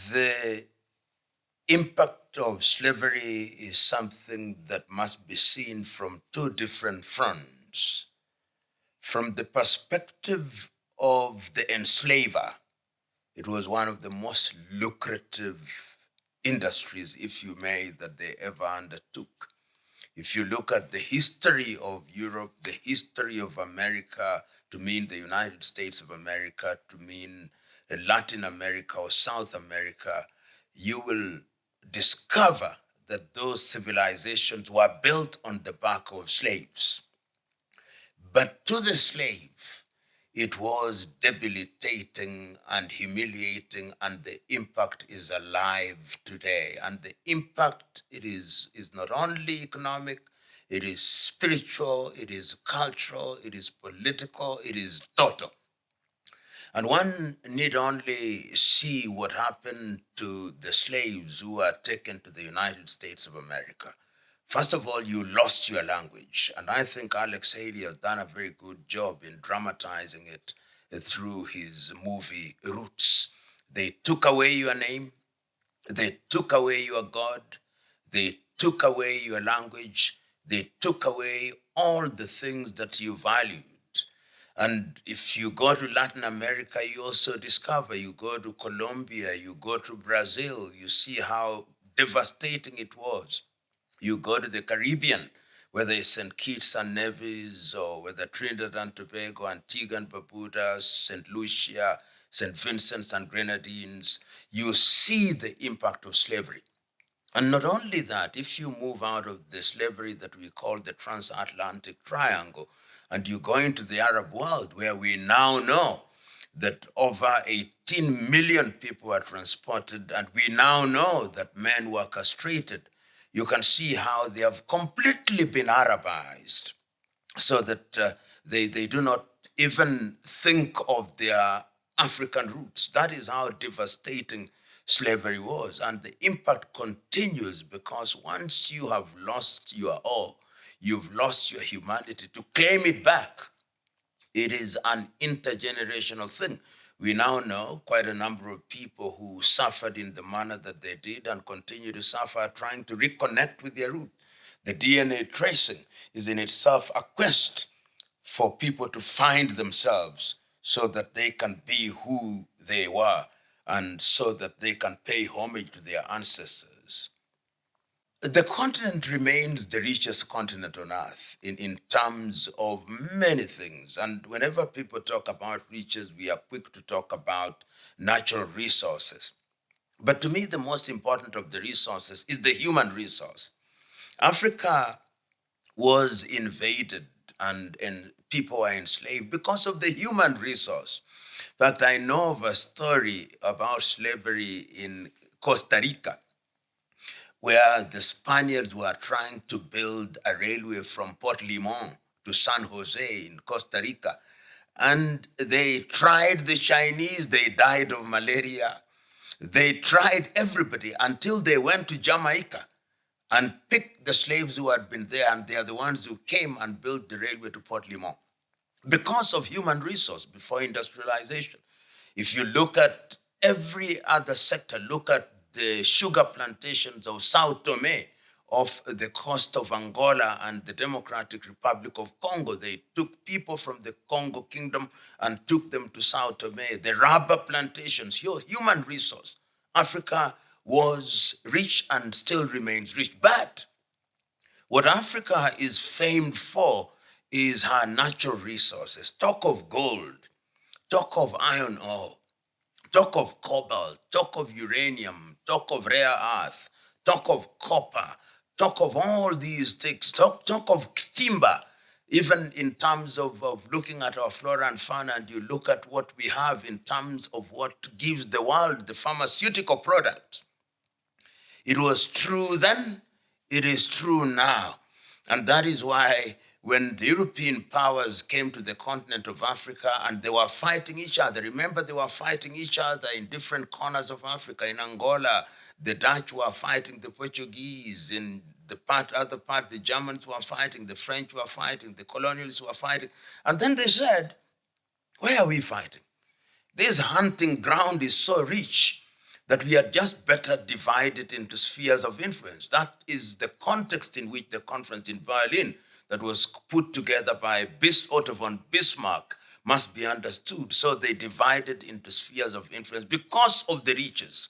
The impact of slavery is something that must be seen from two different fronts. From the perspective of the enslaver, it was one of the most lucrative industries, if you may, that they ever undertook. If you look at the history of Europe, the history of America, to mean the United States of America, to mean Latin America or South America, you will discover that those civilizations were built on the back of slaves. But to the slave, it was debilitating and humiliating, and the impact is alive today. And the impact is not only economic, it is spiritual, it is cultural, it is political, it is total. And one need only see what happened to the slaves who were taken to the United States of America. First of all, you lost your language. And I think Alex Haley has done a very good job in dramatizing it through his movie Roots. They took away your name. They took away your God. They took away your language. They took away all the things that you valued. And if you go to Latin America, you also discover, you go to Colombia, you go to Brazil, you see how devastating it was. You go to the Caribbean, whether it's St. Kitts and Nevis, or whether Trinidad and Tobago, Antigua and Barbuda, St. Lucia, St. Vincent and Grenadines, you see the impact of slavery. And not only that, if you move out of the slavery that we call the transatlantic triangle, and you go into the Arab world, where we now know that over 18 million people were transported, and we now know that men were castrated, you can see how they have completely been Arabized, so that they do not even think of their African roots. That is how devastating slavery was. And the impact continues, because once you have lost your all, you've lost your humanity. To claim it back, it is an intergenerational thing. We now know quite a number of people who suffered in the manner that they did and continue to suffer, trying to reconnect with their root. The DNA tracing is in itself a quest for people to find themselves, so that they can be who they were, and so that they can pay homage to their ancestors. The continent remains the richest continent on earth in terms of many things. And whenever people talk about riches, we are quick to talk about natural resources. But to me, the most important of the resources is the human resource. Africa was invaded and people were enslaved because of the human resource. In fact, I know of a story about slavery in Costa Rica, where the Spaniards were trying to build a railway from Port Limon to San Jose in Costa Rica. And they tried the Chinese, they died of malaria. They tried everybody until they went to Jamaica and picked the slaves who had been there, and they are the ones who came and built the railway to Port Limon because of human resource before industrialization. If you look at every other sector, look at the sugar plantations of Sao Tome, off the coast of Angola and the Democratic Republic of Congo. They took people from the Congo Kingdom and took them to Sao Tome. The rubber plantations, human resource. Africa was rich and still remains rich. But what Africa is famed for is her natural resources. Talk of gold, talk of iron ore, talk of cobalt, talk of uranium, talk of rare earth, talk of copper, talk of all these things, talk of timber, even in terms of looking at our flora and fauna, and you look at what we have in terms of what gives the world the pharmaceutical products. It was true then, it is true now. And that is why when the European powers came to the continent of Africa and they were fighting each other, remember they were fighting each other in different corners of Africa. In Angola, the Dutch were fighting the Portuguese. In the other part, the Germans were fighting, the French were fighting, the colonialists were fighting. And then they said, why are we fighting? This hunting ground is so rich. that we had just better divide it into spheres of influence. That is the context in which the conference in Berlin that was put together by Otto von Bismarck must be understood. So they divided into spheres of influence because of the reaches.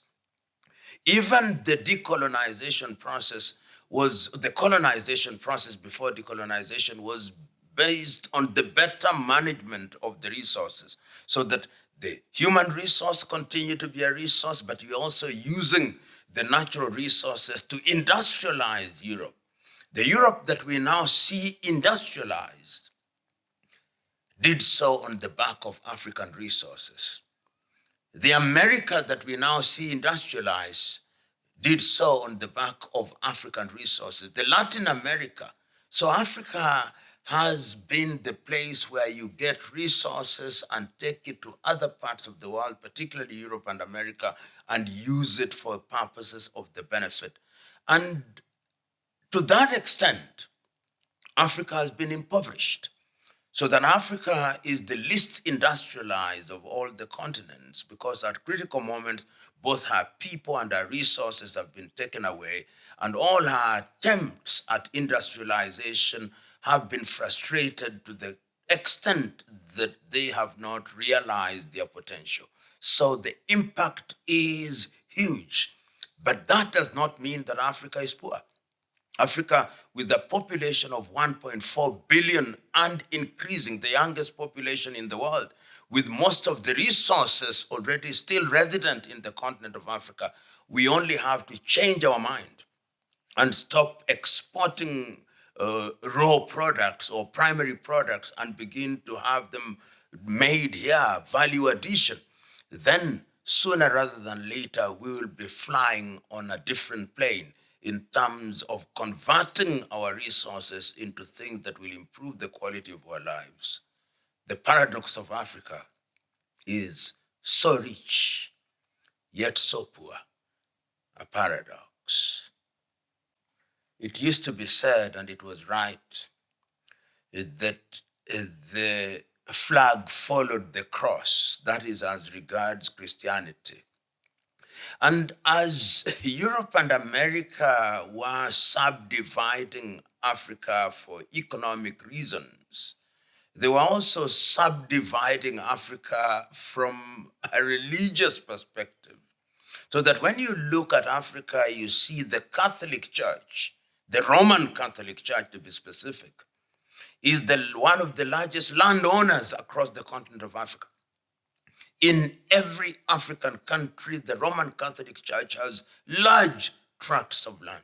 Even the decolonization process the colonization process before decolonization was based on the better management of the resources, so that the human resource continued to be a resource, but we're also using the natural resources to industrialize Europe. The Europe that we now see industrialized did so on the back of African resources. The America that we now see industrialized did so on the back of African resources. The Latin America. So Africa has been the place where you get resources and take it to other parts of the world, particularly Europe and America, and use it for purposes of the benefit. And to that extent, Africa has been impoverished. So that Africa is the least industrialized of all the continents, because at critical moments, both her people and her resources have been taken away, and all her attempts at industrialization have been frustrated to the extent that they have not realized their potential. So the impact is huge, but that does not mean that Africa is poor. Africa, with a population of 1.4 billion and increasing, the youngest population in the world, with most of the resources already still resident in the continent of Africa, we only have to change our mind and stop exporting raw products or primary products and begin to have them made here, value addition. Then sooner rather than later, we will be flying on a different plane in terms of converting our resources into things that will improve the quality of our lives. The paradox of Africa is so rich, yet so poor, a paradox. It used to be said, and it was right, that the flag followed the cross, that is as regards Christianity. And as Europe and America were subdividing Africa for economic reasons, they were also subdividing Africa from a religious perspective. So that when you look at Africa, you see the Catholic Church, the Roman Catholic Church to be specific, is one of the largest landowners across the continent of Africa. In every African country, the Roman Catholic Church has large tracts of land.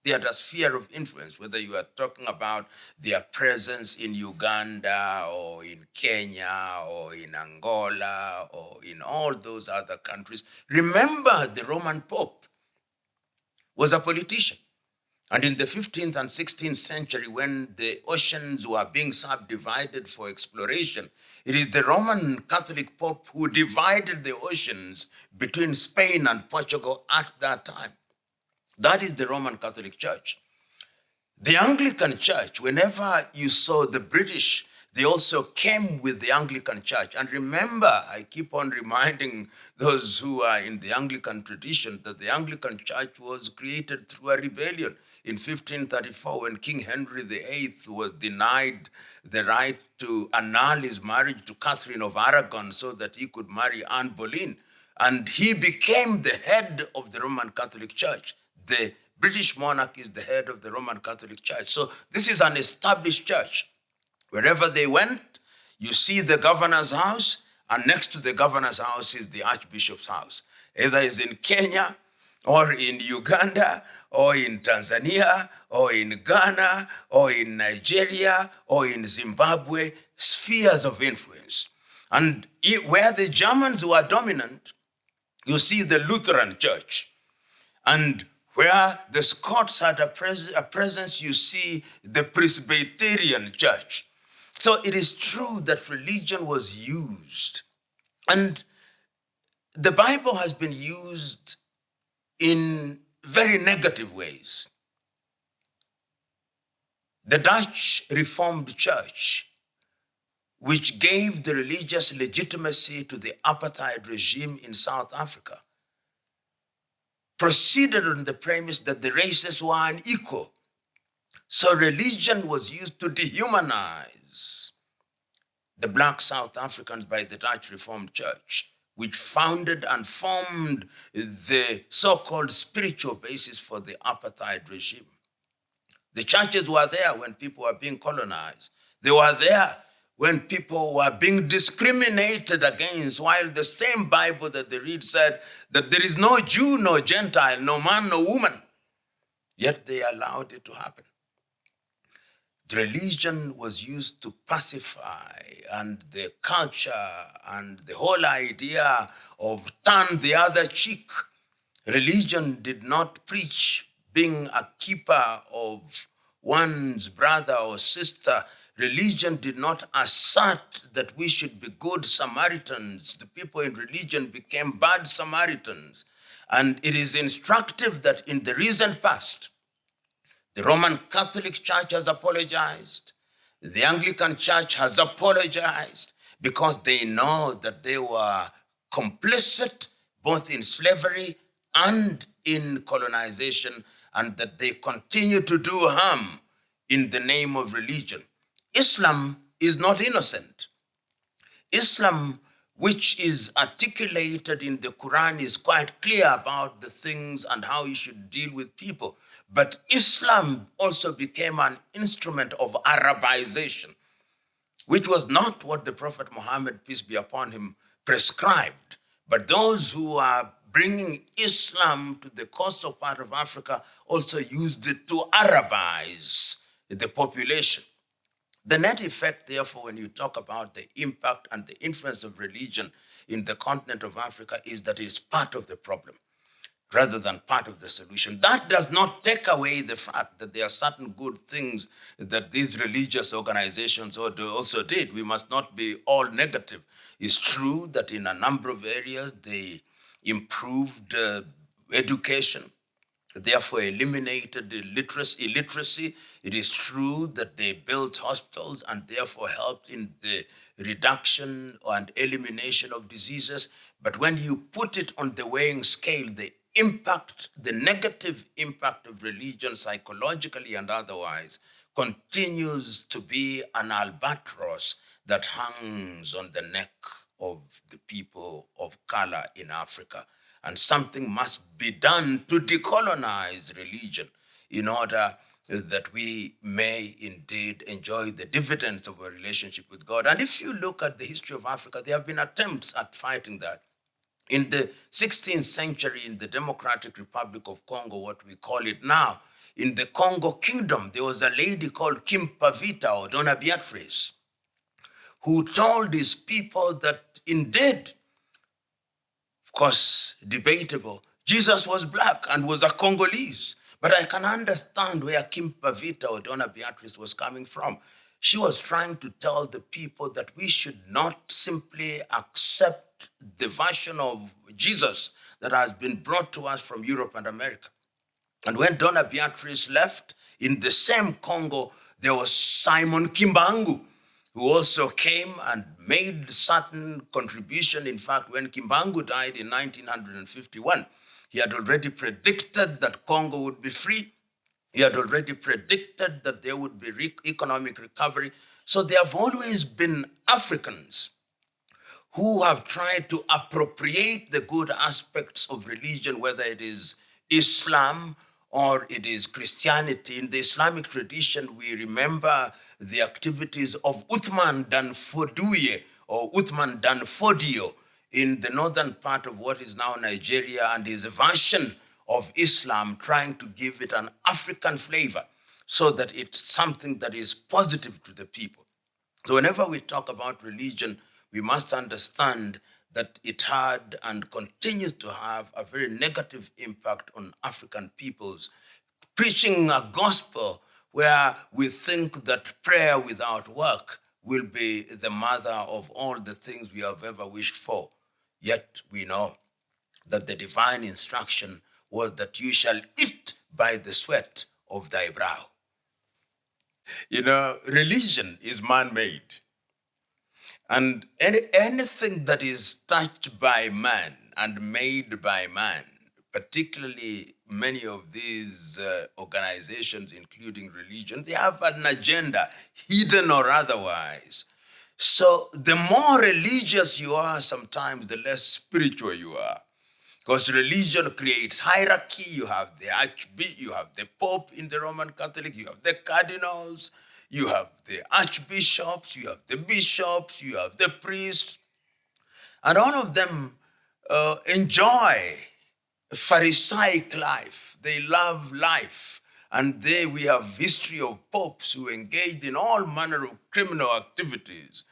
They are the sphere of influence, whether you are talking about their presence in Uganda or in Kenya or in Angola or in all those other countries. Remember, the Roman Pope was a politician. And in the 15th and 16th century, when the oceans were being subdivided for exploration, it is the Roman Catholic Pope who divided the oceans between Spain and Portugal at that time. That is the Roman Catholic Church. The Anglican Church, whenever you saw the British, they also came with the Anglican Church. And remember, I keep on reminding those who are in the Anglican tradition that the Anglican Church was created through a rebellion in 1534 when King Henry VIII was denied the right to annul his marriage to Catherine of Aragon so that he could marry Anne Boleyn. And he became the head of the Roman Catholic Church. The British monarch is the head of the Roman Catholic Church. So this is an established church. Wherever they went, you see the governor's house, and next to the governor's house is the archbishop's house. Either it's in Kenya, or in Uganda, or in Tanzania, or in Ghana, or in Nigeria, or in Zimbabwe, spheres of influence. And where the Germans were dominant, you see the Lutheran Church. And where the Scots had a presence, you see the Presbyterian Church. So it is true that religion was used. And the Bible has been used in very negative ways. The Dutch Reformed Church, which gave the religious legitimacy to the apartheid regime in South Africa, proceeded on the premise that the races were unequal. So religion was used to dehumanize the black South Africans by the Dutch Reformed Church, which founded and formed the so-called spiritual basis for the apartheid regime. The churches were there when people were being colonized. They were there when people were being discriminated against, while the same Bible that they read said that there is no Jew, no Gentile, no man, no woman. Yet they allowed it to happen. The religion was used to pacify, and the culture and the whole idea of turn the other cheek. Religion did not preach being a keeper of one's brother or sister. Religion did not assert that we should be good Samaritans. The people in religion became bad Samaritans. And it is instructive that in the recent past, the Roman Catholic Church has apologized. The Anglican Church has apologized because they know that they were complicit both in slavery and in colonization, and that they continue to do harm in the name of religion. Islam is not innocent. Islam, which is articulated in the Quran, is quite clear about the things and how you should deal with people. But Islam also became an instrument of Arabization, which was not what the Prophet Muhammad, peace be upon him, prescribed. But those who are bringing Islam to the coastal part of Africa also used it to Arabize the population. The net effect, therefore, when you talk about the impact and the influence of religion in the continent of Africa, is that it's part of the problem rather than part of the solution. That does not take away the fact that there are certain good things that these religious organizations also did. We must not be all negative. It's true that in a number of areas they improved education, therefore eliminated illiteracy. It is true that they built hospitals and therefore helped in the reduction and elimination of diseases. But when you put it on the weighing scale, the impact, the negative impact of religion psychologically and otherwise continues to be an albatross that hangs on the neck of the people of color in Africa. And something must be done to decolonize religion in order that we may indeed enjoy the dividends of a relationship with God. And if you look at the history of Africa, there have been attempts at fighting that. In the 16th century, in the Democratic Republic of Congo, what we call it now, in the Congo Kingdom, there was a lady called Kimpavita or Donna Beatrice, who told his people that indeed, of course, debatable, Jesus was black and was a Congolese. But I can understand where Kimpavita or Donna Beatrice was coming from. She was trying to tell the people that we should not simply accept the version of Jesus that has been brought to us from Europe and America. And when Donna Beatrice left, in the same Congo, there was Simon Kimbangu, who also came and made certain contribution. In fact, when Kimbangu died in 1951, he had already predicted that Congo would be free. He had already predicted that there would be economic recovery. So there have always been Africans who have tried to appropriate the good aspects of religion, whether it is Islam or it is Christianity. In the Islamic tradition, we remember the activities of Uthman Dan Fodio or Uthman Dan Fodio in the northern part of what is now Nigeria, and his version of Islam, trying to give it an African flavor so that it's something that is positive to the people. So whenever we talk about religion, we must understand that it had and continues to have a very negative impact on African peoples, preaching a gospel where we think that prayer without work will be the mother of all the things we have ever wished for. Yet we know that the divine instruction was that you shall eat by the sweat of thy brow. You know, religion is man-made. And anything that is touched by man and made by man particularly many of these organizations, including religion, they have an agenda, hidden or otherwise. So the more religious you are, sometimes the less spiritual you are. Because religion creates hierarchy. You have the archbishop, you have the pope in the Roman Catholic, you have the cardinals, you have the archbishops, you have the bishops, you have the priests, and all of them enjoy Pharisaic life. They love life. And we have history of popes who engaged in all manner of criminal activities.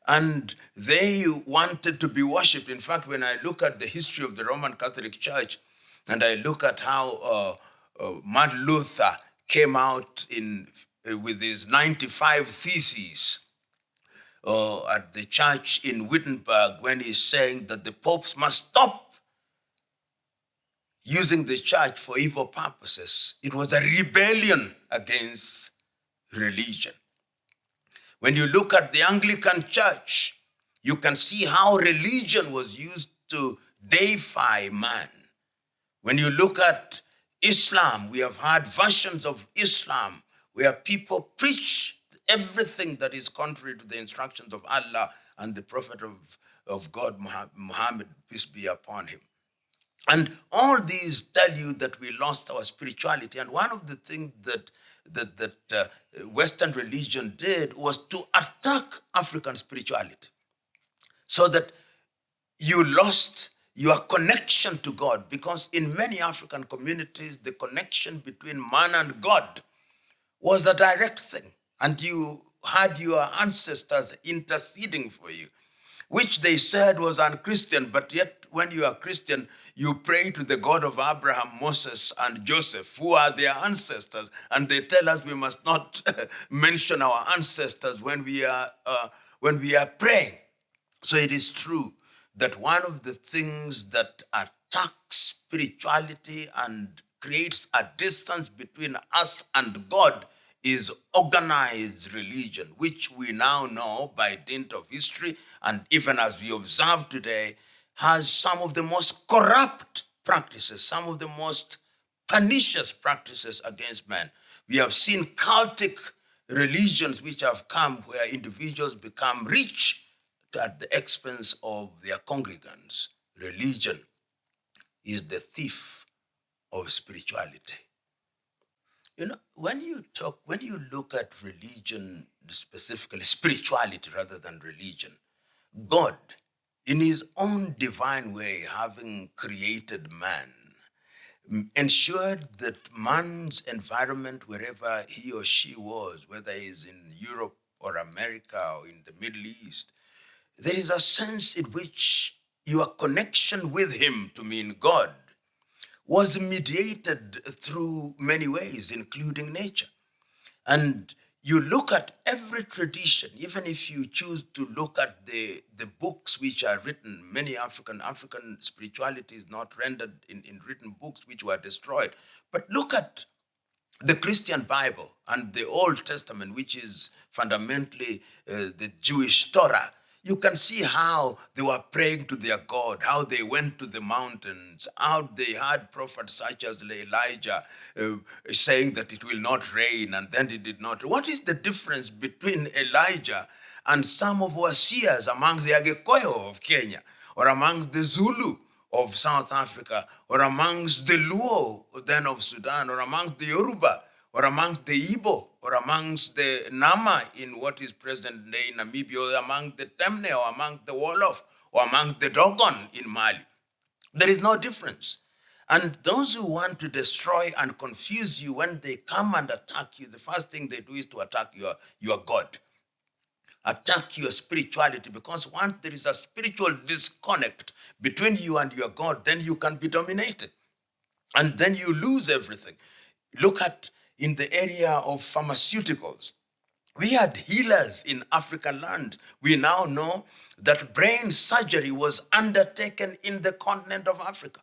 And they wanted to be worshipped. In fact, when I look at the history of the Roman Catholic Church, and I look at how Martin Luther came out with his 95 theses at the church in Wittenberg, when he's saying that the popes must stop using the church for evil purposes. It was a rebellion against religion. When you look at the Anglican Church, you can see how religion was used to deify man. When you look at Islam, we have had versions of Islam where people preach everything that is contrary to the instructions of Allah and the Prophet of God, Muhammad, peace be upon him. And all these tell you that we lost our spirituality. And one of the things that Western religion did was to attack African spirituality, so that you lost your connection to God. Because in many African communities, the connection between man and God was a direct thing. And you had your ancestors interceding for you, which they said was unchristian, but yet when you are Christian, you pray to the God of Abraham, Moses, and Joseph, who are their ancestors, and they tell us we must not mention our ancestors when we are praying. So it is true that one of the things that attacks spirituality and creates a distance between us and God is organized religion, which we now know by dint of history, and even as we observe today, has some of the most corrupt practices, some of the most pernicious practices against men. We have seen cultic religions which have come where individuals become rich at the expense of their congregants. Religion is the thief of spirituality. You know, when you look at religion, specifically spirituality rather than religion, God, in his own divine way, having created man, ensured that man's environment, wherever he or she was, whether he's in Europe or America or in the Middle East, there is a sense in which your connection with him, to mean God, was mediated through many ways, including nature. And you look at every tradition, even if you choose to look at the books which are written, many African spirituality is not rendered in written books which were destroyed. But look at the Christian Bible and the Old Testament, which is fundamentally the Jewish Torah. You can see how they were praying to their God, how they went to the mountains, how they had prophets such as Elijah saying that it will not rain, and then it did not. What is the difference between Elijah and some of our seers amongst the Agikoyo of Kenya, or amongst the Zulu of South Africa, or amongst the Luo then of Sudan, or amongst the Yoruba, or amongst the Igbo, or amongst the Nama in what is present-day Namibia, or among the Temne, or among the Wolof, or among the Dogon in Mali? There is no difference. And those who want to destroy and confuse you, when they come and attack you, the first thing they do is to attack your God, attack your spirituality, because once there is a spiritual disconnect between you and your God, then you can be dominated. And then you lose everything. Look at in the area of pharmaceuticals. We had healers in African land. We now know that brain surgery was undertaken in the continent of Africa.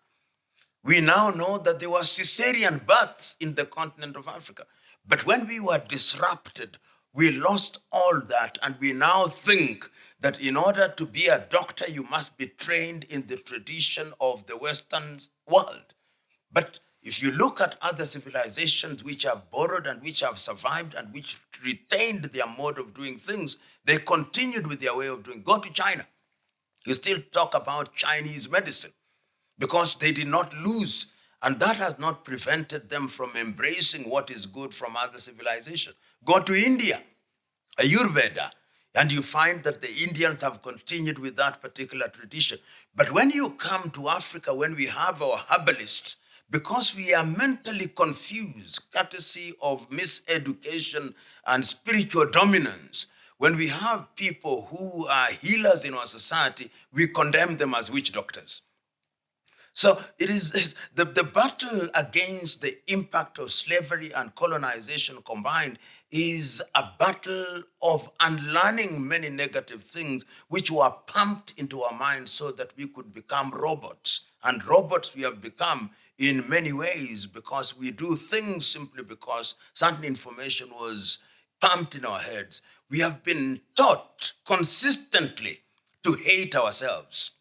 We now know that there were Cesarian births in the continent of Africa. But when we were disrupted, we lost all that, and we now think that in order to be a doctor, you must be trained in the tradition of the Western world. But if you look at other civilizations which have borrowed and which have survived and which retained their mode of doing things, they continued with their way of doing. Go to China. You still talk about Chinese medicine because they did not lose. And that has not prevented them from embracing what is good from other civilizations. Go to India, Ayurveda, and you find that the Indians have continued with that particular tradition. But when you come to Africa, when we have our herbalists, because we are mentally confused, courtesy of miseducation and spiritual dominance, when we have people who are healers in our society, we condemn them as witch doctors. So it is the battle against the impact of slavery and colonization combined is a battle of unlearning many negative things which were pumped into our minds so that we could become robots. And robots we have become in many ways because we do things simply because certain information was pumped in our heads. We have been taught consistently to hate ourselves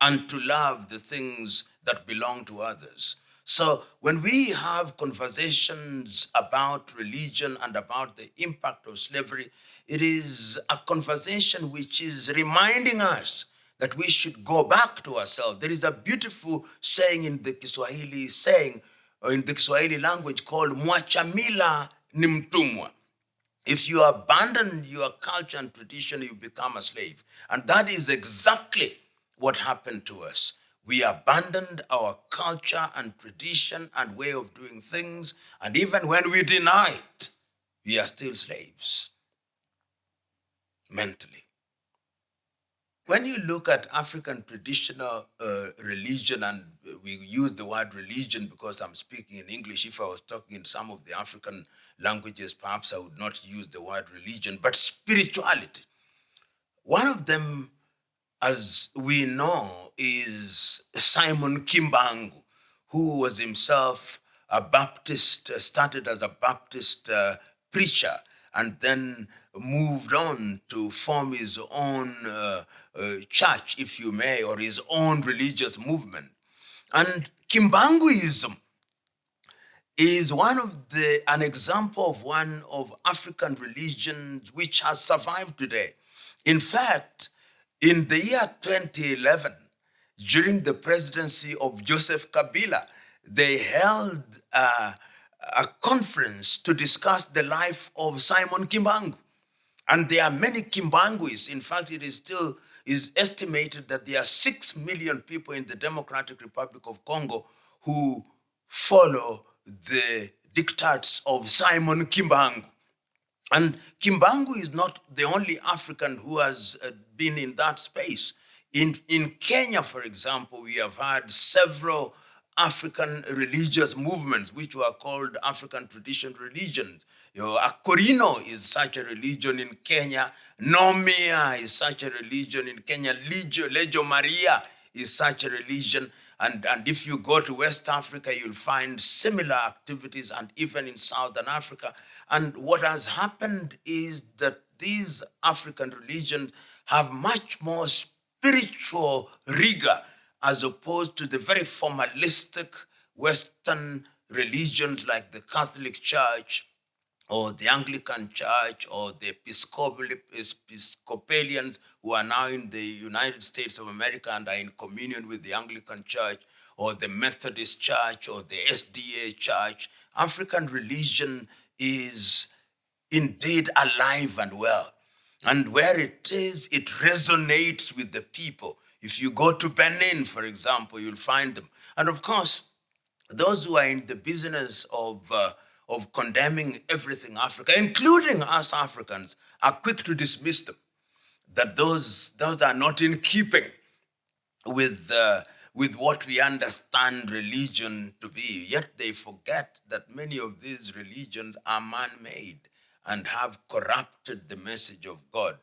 and to love the things that belong to others. So when we have conversations about religion and about the impact of slavery, it is a conversation which is reminding us that we should go back to ourselves. There is a beautiful saying in the Kiswahili language called mwachamila ni mtumwa. If you abandon your culture and tradition, you become a slave. And that is exactly what happened to us. We abandoned our culture and tradition and way of doing things, and even when we deny it, we are still slaves, mentally. When you look at African traditional religion, and we use the word religion because I'm speaking in English. If I was talking in some of the African languages, perhaps I would not use the word religion, but spirituality. One of them, as we know, is Simon Kimbangu, who was himself a Baptist, started as a Baptist preacher, and then moved on to form his own church, if you may, or his own religious movement. And Kimbanguism is an example of one of African religions which has survived today. In fact, in the year 2011, during the presidency of Joseph Kabila, they held a conference to discuss the life of Simon Kimbangu. And there are many Kimbanguis. In fact, it is estimated that there are 6 million people in the Democratic Republic of Congo who follow the diktats of Simon Kimbangu. And Kimbangu is not the only African who has been in that space. In Kenya, for example, we have had several African religious movements which were called African tradition religions. Akorino is such a religion in Kenya. Nomia is such a religion in Kenya. Legio Maria is such a religion. And if you go to West Africa, you'll find similar activities, and even in Southern Africa. And what has happened is that these African religions have much more spiritual rigor as opposed to the very formalistic Western religions like the Catholic Church or the Anglican Church or the Episcopalians who are now in the United States of America and are in communion with the Anglican Church, or the Methodist Church or the SDA Church. African religion is indeed alive and well. And where it is, it resonates with the people. If you go to Benin, for example, you'll find them. And of course, those who are in the business of condemning everything Africa, including us Africans, are quick to dismiss them, that those are not in keeping with what we understand religion to be. Yet they forget that many of these religions are man-made and have corrupted the message of God.